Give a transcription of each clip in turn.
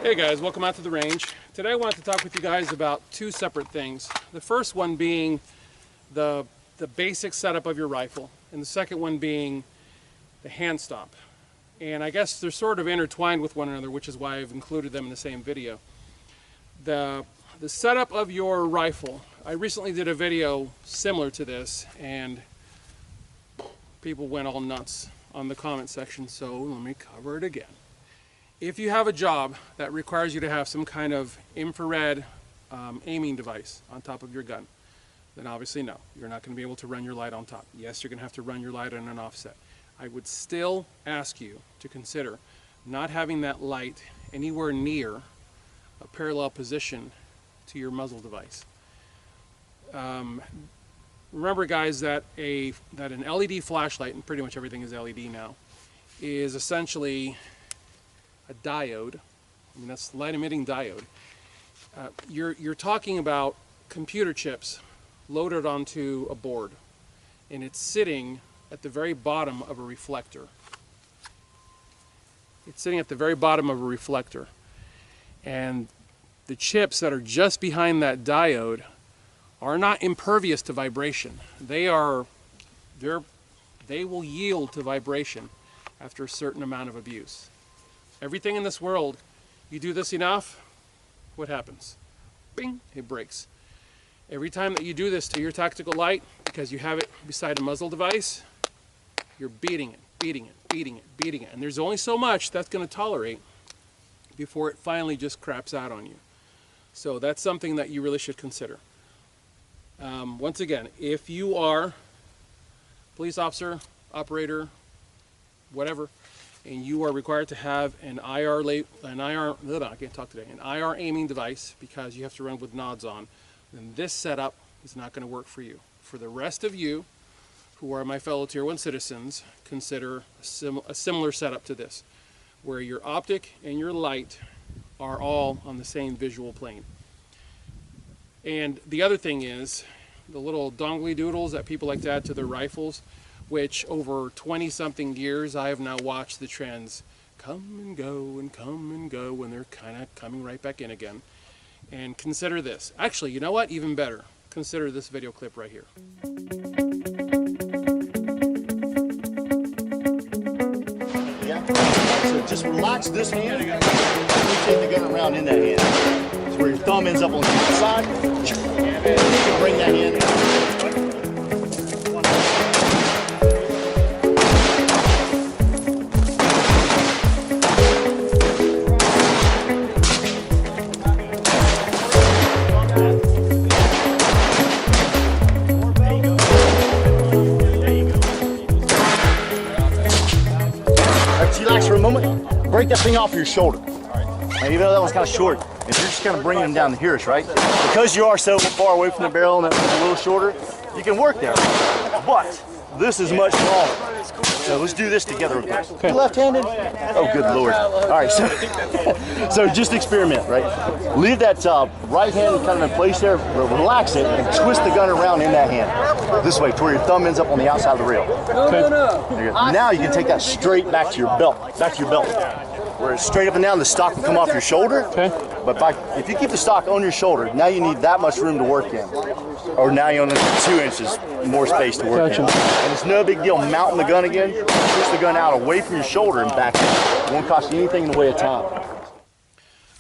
Hey guys, welcome out to the range. Today I wanted to talk with you guys about two separate things. The first one being the basic setup of your rifle, and the second one being the Handstop. And I guess they're sort of intertwined with one another, which is why I've included them in the same video. The setup of your rifle. I recently did a video similar to this, and people went all nuts on the comment section, so let me cover it again. If you have a job that requires you to have some kind of infrared aiming device on top of your gun, then obviously no, you're not going to be able to run your light on top. Yes, you're going to have to run your light on an offset. I would still ask you to consider not having that light anywhere near a parallel position to your muzzle device. Remember guys that an LED flashlight, and pretty much everything is LED now, is essentially a diode. I mean, that's light emitting diode. You're talking about computer chips loaded onto a board, and it's sitting at the very bottom of a reflector. It's sitting at the very bottom of a reflector, and the chips that are just behind that diode are not impervious to vibration. They will yield to vibration after a certain amount of abuse. Everything in this world, you do this enough, what happens? Bing, it breaks. Every time that you do this to your tactical light, because you have it beside a muzzle device, you're beating it, beating it, beating it, beating it. And there's only so much that's going to tolerate before it finally just craps out on you. So that's something that you really should consider. Once again, if you are police officer, operator, whatever, and you are required to have an IR aiming device because you have to run with nods on, then this setup is not going to work for you. For the rest of you, who are my fellow Tier 1 citizens, consider a similar setup to this, where your optic and your light are all on the same visual plane. And the other thing is, the little dongly doodles that people like to add to their rifles, which over 20-something years I have now watched the trends come and go, and they're kind of coming right back in again. And consider this. Actually, you know what? Even better. Consider this video clip right here. Yeah. So just relax this hand and take the gun around in that hand. So where your thumb ends up on the inside, you can bring that hand. Relax for a moment. Break that thing off your shoulder. Now, even though that one's kind of short, if you're just kind of bringing them down to here, right? Because you are so far away from the barrel and that one's a little shorter, you can work there. But this is much smaller. So let's do this together. Okay. Left-handed? Oh, good Lord. All right, so just experiment, right? Leave that right hand kind of in place there, relax it, and twist the gun around in that hand. This way, to where your thumb ends up on the outside of the rail. Okay. Now you can take that straight back to your belt, where it's straight up and down, the stock will come off your shoulder. Okay. But if you keep the stock on your shoulder, now you need that much room to work in. Or now you only need 2 inches more space to work in. And it's no big deal mounting the gun again. Push the gun out away from your shoulder and back in. It won't cost you anything in the way of time.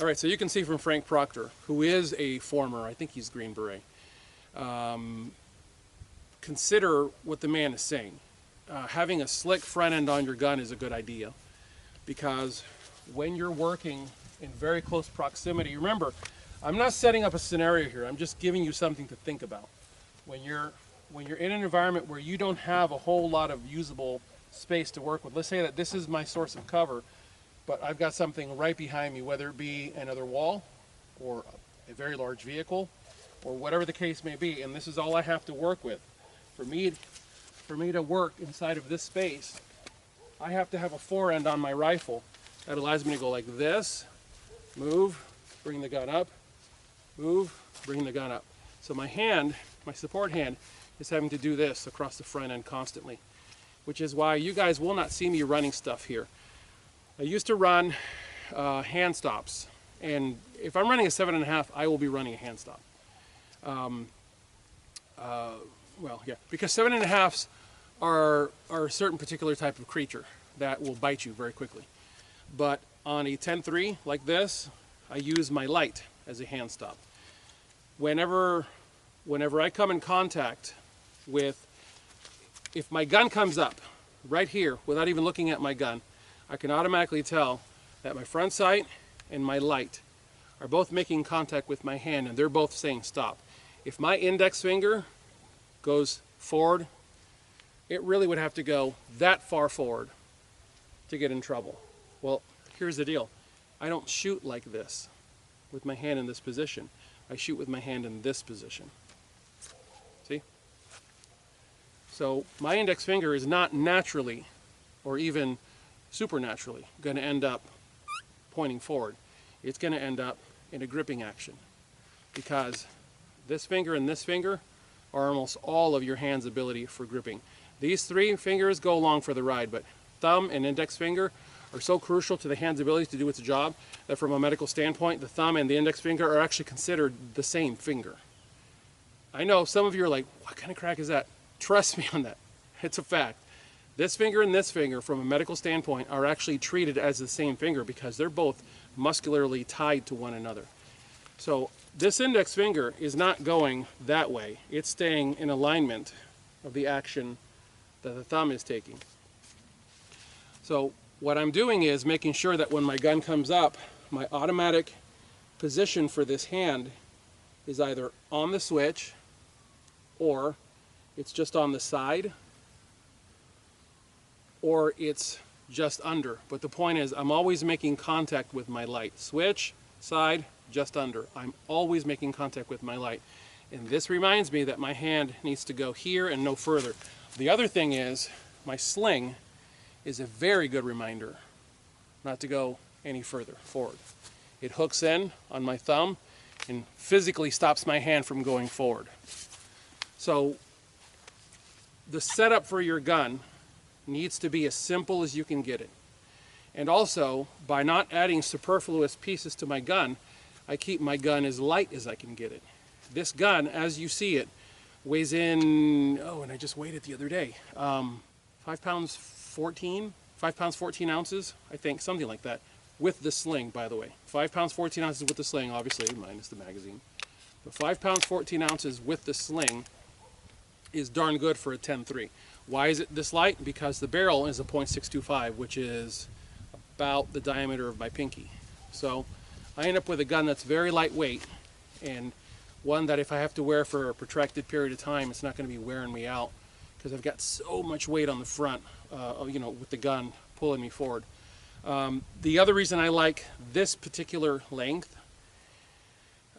All right, so you can see from Frank Proctor, who is a former, I think he's Green Beret, consider what the man is saying. Having a slick front end on your gun is a good idea, because when you're working in very close proximity, remember, I'm not setting up a scenario here, I'm just giving you something to think about. When you're in an environment where you don't have a whole lot of usable space to work with, let's say that this is my source of cover, but I've got something right behind me, whether it be another wall or a very large vehicle or whatever the case may be, and this is all I have to work with. For me to work inside of this space, I have to have a forend on my rifle that allows me to go like this, move, bring the gun up, move, bring the gun up. So my hand, my support hand, is having to do this across the front end constantly, which is why you guys will not see me running stuff here. I used to run hand stops, And if I'm running a 7.5, I will be running a Handstop. Well, yeah, because 7.5s are a certain particular type of creature that will bite you very quickly. But on a 10.3 like this, I use my light as a Handstop. Whenever I come in contact with, if my gun comes up right here without even looking at my gun, I can automatically tell that my front sight and my light are both making contact with my hand, and they're both saying stop. If my index finger goes forward, it really would have to go that far forward to get in trouble. Well, here's the deal. I don't shoot like this with my hand in this position. I shoot with my hand in this position. See? So my index finger is not naturally or even supernaturally going to end up pointing forward. It's going to end up in a gripping action, because this finger and this finger are almost all of your hand's ability for gripping. These three fingers go along for the ride, but thumb and index finger are so crucial to the hand's ability to do its job that from a medical standpoint, the thumb and the index finger are actually considered the same finger. I know some of you are like, what kind of crack is that? Trust me on that. It's a fact. This finger and this finger, from a medical standpoint, are actually treated as the same finger because they're both muscularly tied to one another. So this index finger is not going that way. It's staying in alignment of the action that the thumb is taking. So what I'm doing is making sure that when my gun comes up, my automatic position for this hand is either on the switch or it's just on the side or it's just under. But the point is, I'm always making contact with my light. Switch, side, just under. I'm always making contact with my light. And this reminds me that my hand needs to go here and no further. The other thing is, my sling is a very good reminder not to go any further forward. It hooks in on my thumb and physically stops my hand from going forward. So the setup for your gun needs to be as simple as you can get it. And also, by not adding superfluous pieces to my gun, I keep my gun as light as I can get it. This gun, as you see it, weighs in, oh, and I just weighed it the other day, 5 pounds 14 ounces, I think, something like that, with the sling, by the way. 5 pounds 14 ounces with the sling, obviously, minus the magazine. But 5 pounds 14 ounces with the sling is darn good for a 10.3. Why is it this light? Because the barrel is a .625, which is about the diameter of my pinky. So I end up with a gun that's very lightweight, and one that if I have to wear for a protracted period of time, it's not going to be wearing me out because I've got so much weight on the front, you know, with the gun pulling me forward. The other reason I like this particular length,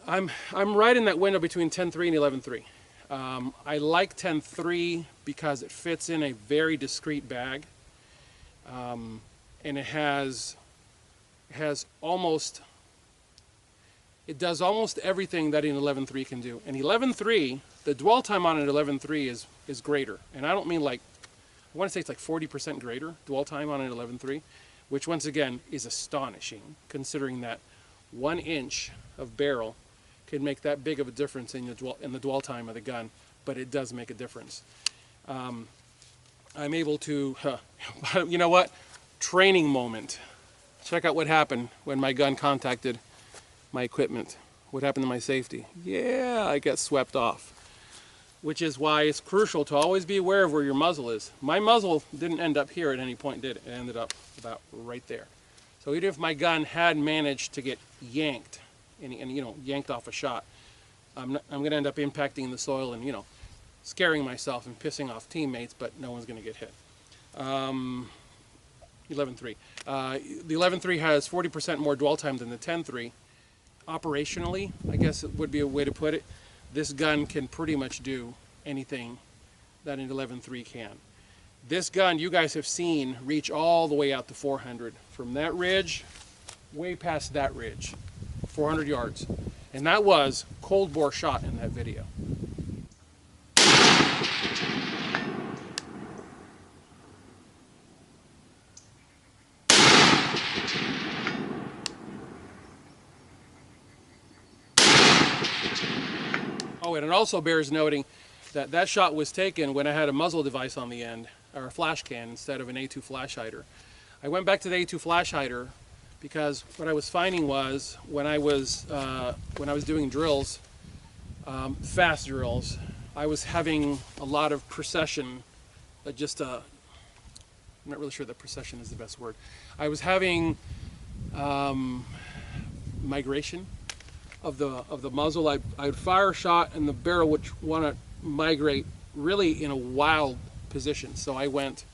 I'm right in that window between 10.3 and 11.3. I like 10.3 because it fits in a very discreet bag, and it does almost everything that an 11.3 can do. And 11.3, the dwell time on an 11.3 is greater, and I don't mean like, I want to say it's like 40% greater dwell time on an 11.3, which once again is astonishing considering that 1 inch of barrel can make that big of a difference in the dwell time of the gun, but it does make a difference. I'm able to, you know what? Training moment. Check out what happened when my gun contacted my equipment. What happened to my safety? Yeah, I got swept off. Which is why it's crucial to always be aware of where your muzzle is. My muzzle didn't end up here at any point, did it? It ended up about right there. So even if my gun had managed to get yanked, and you know, yanked off a shot, I'm going to end up impacting the soil and, you know, scaring myself and pissing off teammates, but no one's going to get hit. 11.3. The 11.3 has 40% more dwell time than the 10.3. Operationally, I guess it would be a way to put it, this gun can pretty much do anything that an 11.3 can. This gun, you guys have seen, reach all the way out to 400. From that ridge, way past that ridge. 400 yards. And that was cold bore shot in that video. and it also bears noting that that shot was taken when I had a muzzle device on the end, or a flash can instead of an A2 flash hider. I went back to the A2 flash hider because what I was finding was when I was doing drills, fast drills, I was having a lot of precession, I'm not really sure that precession is the best word. I was having migration of the muzzle. I'd fire a shot and the barrel would want to migrate really in a wild position. So I went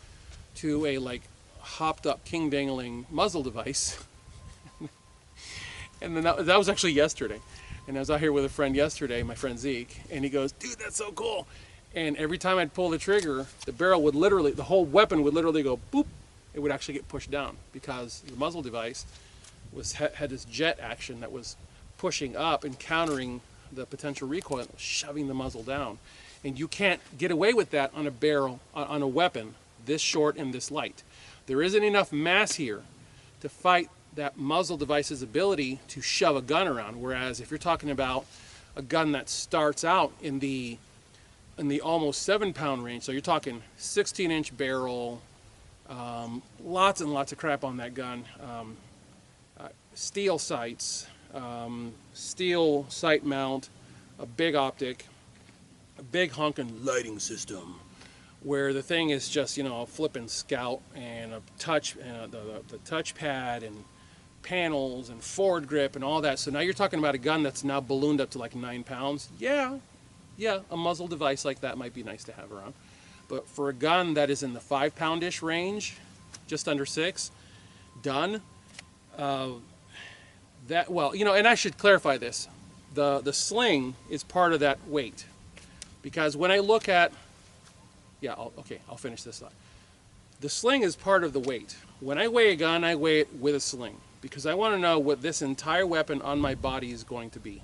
to a like hopped up king dangling muzzle device. And then that was actually yesterday. And I was out here with a friend yesterday, my friend Zeke, and he goes, dude, that's so cool. And every time I'd pull the trigger, the barrel would literally, the whole weapon would literally go boop. It would actually get pushed down because the muzzle device had this jet action that was pushing up and countering the potential recoil, shoving the muzzle down. And you can't get away with that on a barrel, on a weapon this short and this light. There isn't enough mass here to fight that muzzle device's ability to shove a gun around. Whereas if you're talking about a gun that starts out in the almost 7-pound range, so you're talking 16-inch barrel, lots and lots of crap on that gun, steel sights, steel sight mount, a big optic, a big honking lighting system, where the thing is just, you know, a flipping scout and a touch, and the touchpad and panels and forward grip and all that. So now you're talking about a gun that's now ballooned up to like 9 pounds. Yeah, a muzzle device like that might be nice to have around. But for a gun that is in the 5-pound-ish range, just under 6, done. Well, you know, and I should clarify this. The sling is part of that weight. Because when I look at, I'll finish this thought. The sling is part of the weight. When I weigh a gun, I weigh it with a sling. Because I want to know what this entire weapon on my body is going to be.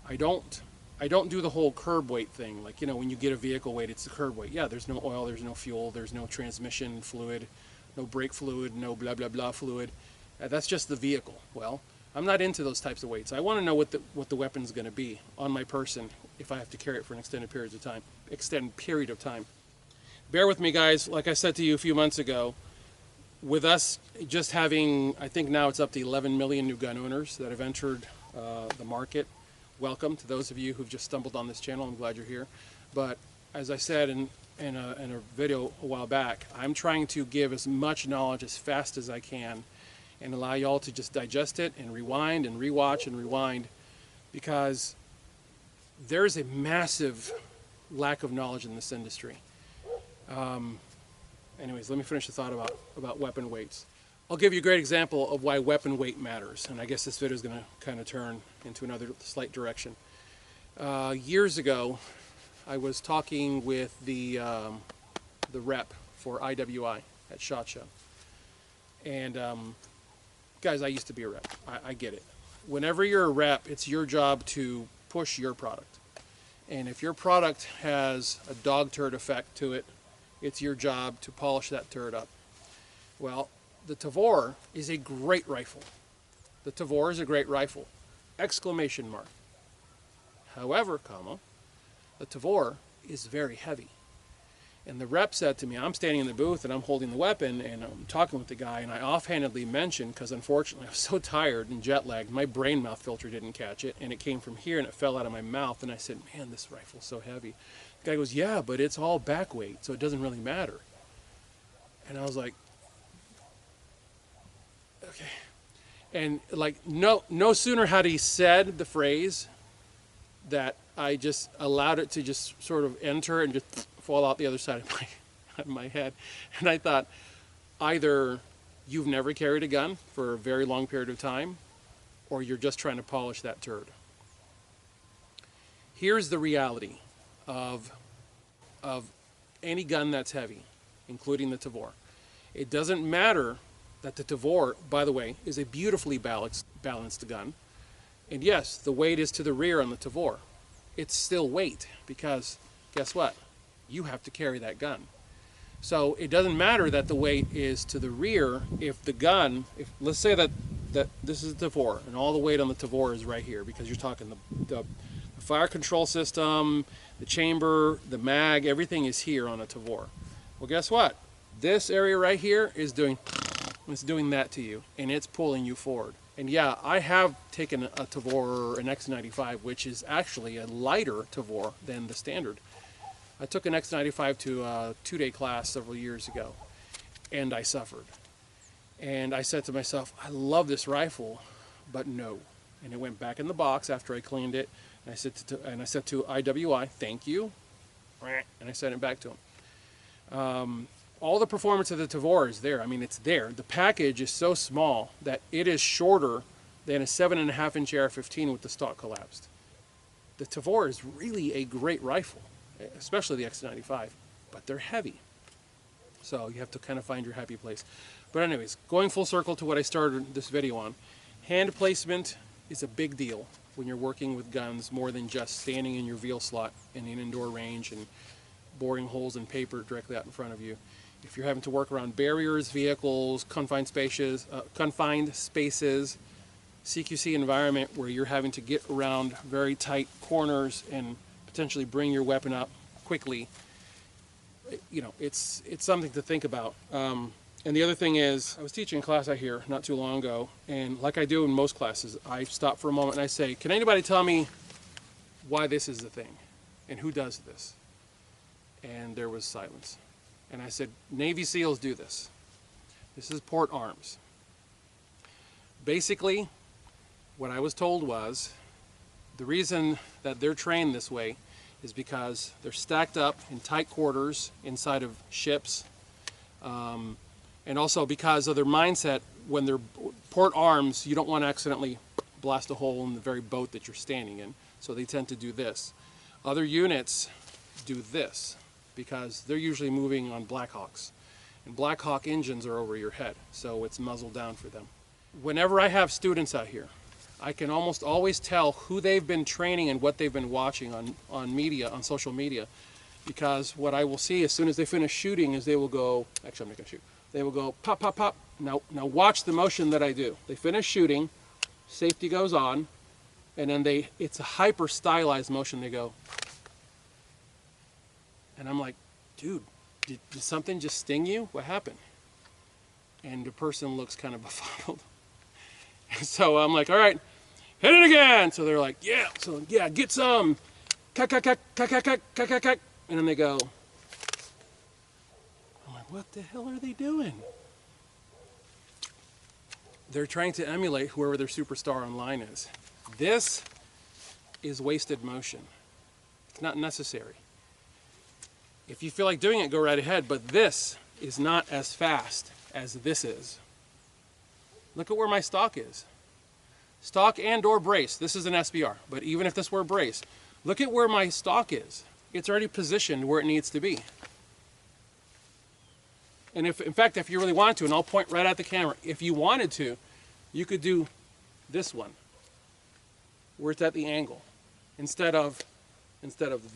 I don't do the whole curb weight thing. Like, you know, when you get a vehicle weight, it's the curb weight. Yeah, there's no oil, there's no fuel, there's no transmission fluid, no brake fluid, no blah, blah, blah fluid. That's just the vehicle. Well, I'm not into those types of weights. I want to know what the weapon's going to be on my person if I have to carry it for an extended period of time. Bear with me, guys. Like I said to you a few months ago, with us just having, I think now it's up to 11 million new gun owners that have entered the market. Welcome to those of you who've just stumbled on this channel. I'm glad you're here. But as I said in a video a while back, I'm trying to give as much knowledge as fast as I can and allow y'all to just digest it and rewind and rewatch and rewind, because there's a massive lack of knowledge in this industry. Anyways, let me finish the thought about weapon weights. I'll give you a great example of why weapon weight matters, and I guess this video is going to kind of turn into another slight direction. Years ago, I was talking with the rep for IWI at SHOT Show, and guys, I used to be a rep. I get it. Whenever you're a rep, it's your job to push your product, and if your product has a dog turd effect to it, it's your job to polish that turd up. Well, the Tavor is a great rifle. The Tavor is a great rifle. Exclamation mark. However, the Tavor is very heavy. And the rep said to me, I'm standing in the booth and I'm holding the weapon and I'm talking with the guy, and I offhandedly mentioned, because unfortunately I was so tired and jet lagged, my brain mouth filter didn't catch it, and it came from here and it fell out of my mouth, and I said, man, this rifle's so heavy. The guy goes, yeah, but it's all back weight, so it doesn't really matter. And I was like, okay. And like, no sooner had he said the phrase that I just allowed it to just sort of enter and just fall out the other side of my head. And I thought, either you've never carried a gun for a very long period of time, or you're just trying to polish that turd. Here's the reality of any gun that's heavy, including the Tavor. It doesn't matter that the Tavor, by the way, is a beautifully balanced gun. And yes, the weight is to the rear on the Tavor. It's still weight, because guess what? You have to carry that gun. So it doesn't matter that the weight is to the rear if the gun, let's say that this is the Tavor and all the weight on the Tavor is right here, because you're talking the The fire control system, the chamber, the mag, everything is here on a Tavor. Well, guess what? This area right here is doing that to you, and it's pulling you forward. And yeah, I have taken a Tavor, an X95, which is actually a lighter Tavor than the standard. I took an X95 to a 2-day class several years ago, and I suffered. And I said to myself, I love this rifle, but no. And it went back in the box after I cleaned it. And I said to IWI, thank you. And I sent it back to him. All the performance of the Tavor is there. I mean, it's there. The package is so small that it is shorter than a 7.5-inch AR-15 with the stock collapsed. The Tavor is really a great rifle, especially the X95, but they're heavy. So you have to kind of find your happy place. But anyways, going full circle to what I started this video on, hand placement is a big deal when you're working with guns, more than just standing in your wheel slot in an indoor range and boring holes in paper directly out in front of you. If you're having to work around barriers, vehicles, confined spaces, CQC environment where you're having to get around very tight corners and potentially bring your weapon up quickly, you know, it's something to think about. And the other thing is, I was teaching a class out here not too long ago, and like I do in most classes, I stop for a moment and I say, can anybody tell me why this is the thing and who does this? And there was silence. And I said, Navy SEALs do this. This is port arms. Basically, what I was told was the reason that they're trained this way is because they're stacked up in tight quarters inside of ships, and also because of their mindset. When they're port arms, you don't want to accidentally blast a hole in the very boat that you're standing in, so they tend to do this. Other units do this because they're usually moving on Blackhawks, and Blackhawk engines are over your head, so it's muzzled down for them. Whenever I have students out here, I can almost always tell who they've been training and what they've been watching on media, on social media, because what I will see as soon as they finish shooting is they will go, actually I'm not going to shoot, they will go pop, pop, pop. Now watch the motion that I do. They finish shooting, safety goes on, and then it's a hyper stylized motion. They go, and I'm like, dude, did something just sting you? What happened? And the person looks kind of befuddled. So I'm like, all right, hit it again. So they're like, yeah. So yeah, get some. Kack, kack, kack, kack, kack, kack, kack, kack, kack. And then they go. I'm like, what the hell are they doing? They're trying to emulate whoever their superstar online is. This is wasted motion. It's not necessary. If you feel like doing it, go right ahead, but this is not as fast as this is. Look at where my stock is. Stock and or brace. This is an SBR, but even if this were a brace, look at where my stock is. It's already positioned where it needs to be. And if, in fact, if you really wanted to, and I'll point right at the camera, if you wanted to, you could do this one, where it's at the angle. Instead of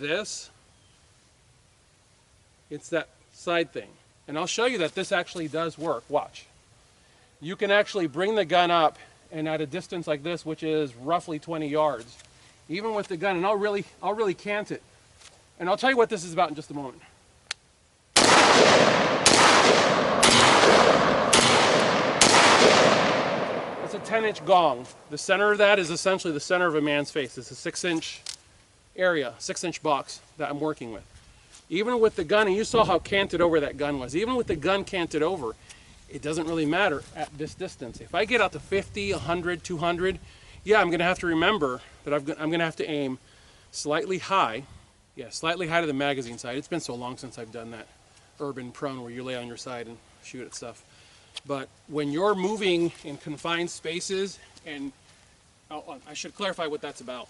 this, it's that side thing. And I'll show you that this actually does work. Watch. You can actually bring the gun up, and at a distance like this, which is roughly 20 yards, even with the gun, and I'll really cant it. And I'll tell you what this is about in just a moment. It's a 10-inch gong. The center of that is essentially the center of a man's face. It's a 6-inch area, 6-inch box that I'm working with. Even with the gun, and you saw how canted over that gun was, even with the gun canted over, it doesn't really matter at this distance. If I get out to 50, 100, 200, yeah, I'm gonna have to remember that I'm gonna have to aim slightly high. Yeah, slightly high to the magazine side. It's been so long since I've done that urban prone where you lay on your side and shoot at stuff. But when you're moving in confined spaces, and I should clarify what that's about.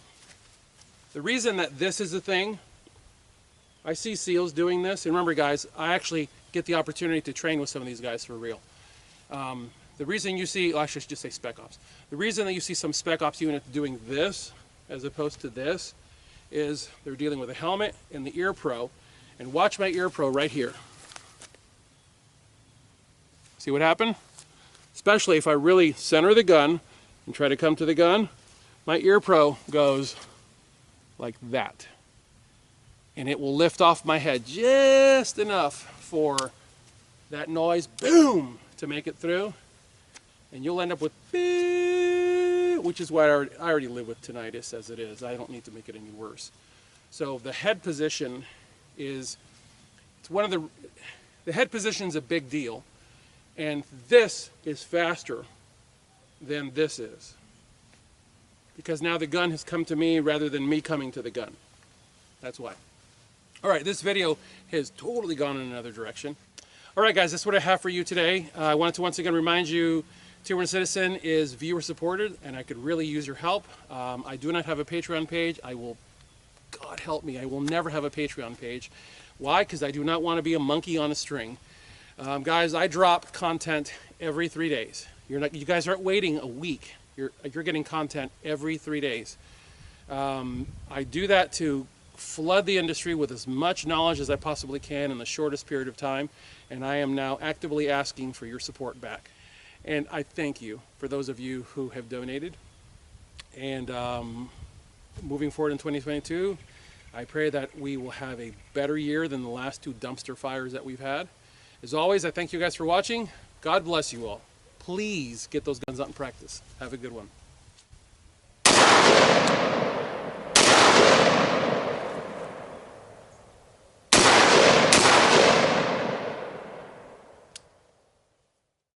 The reason that this is a thing, I see SEALs doing this, and remember guys, I actually get the opportunity to train with some of these guys for real. The reason you see, I should just say Spec Ops, the reason that you see some Spec Ops units doing this as opposed to this is they're dealing with a helmet and the ear pro, and watch my ear pro right here. See what happened? Especially if I really center the gun and try to come to the gun, my ear pro goes like that. And it will lift off my head just enough for that noise, boom, to make it through. And you'll end up with, which is what I already live with tinnitus as it is. I don't need to make it any worse. So the head position is, it's one of the head position is a big deal. And this is faster than this is. Because now the gun has come to me rather than me coming to the gun. That's why. All right, this video has totally gone in another direction. All right, guys, that's what I have for you today. I wanted to once again remind you, Tier 1 Citizen is viewer supported, and I could really use your help. I do not have a Patreon page. God help me, I will never have a Patreon page. Why? Because I do not want to be a monkey on a string. Guys, I drop content every 3 days. You guys aren't waiting a week. You're getting content every 3 days. I do that to flood the industry with as much knowledge as I possibly can in the shortest period of time, and I am now actively asking for your support back. And I thank you for those of you who have donated. And moving forward in 2022, I pray that we will have a better year than the last 2 dumpster fires that we've had. As always, I thank you guys for watching. God bless you all. Please get those guns out in practice. Have a good one.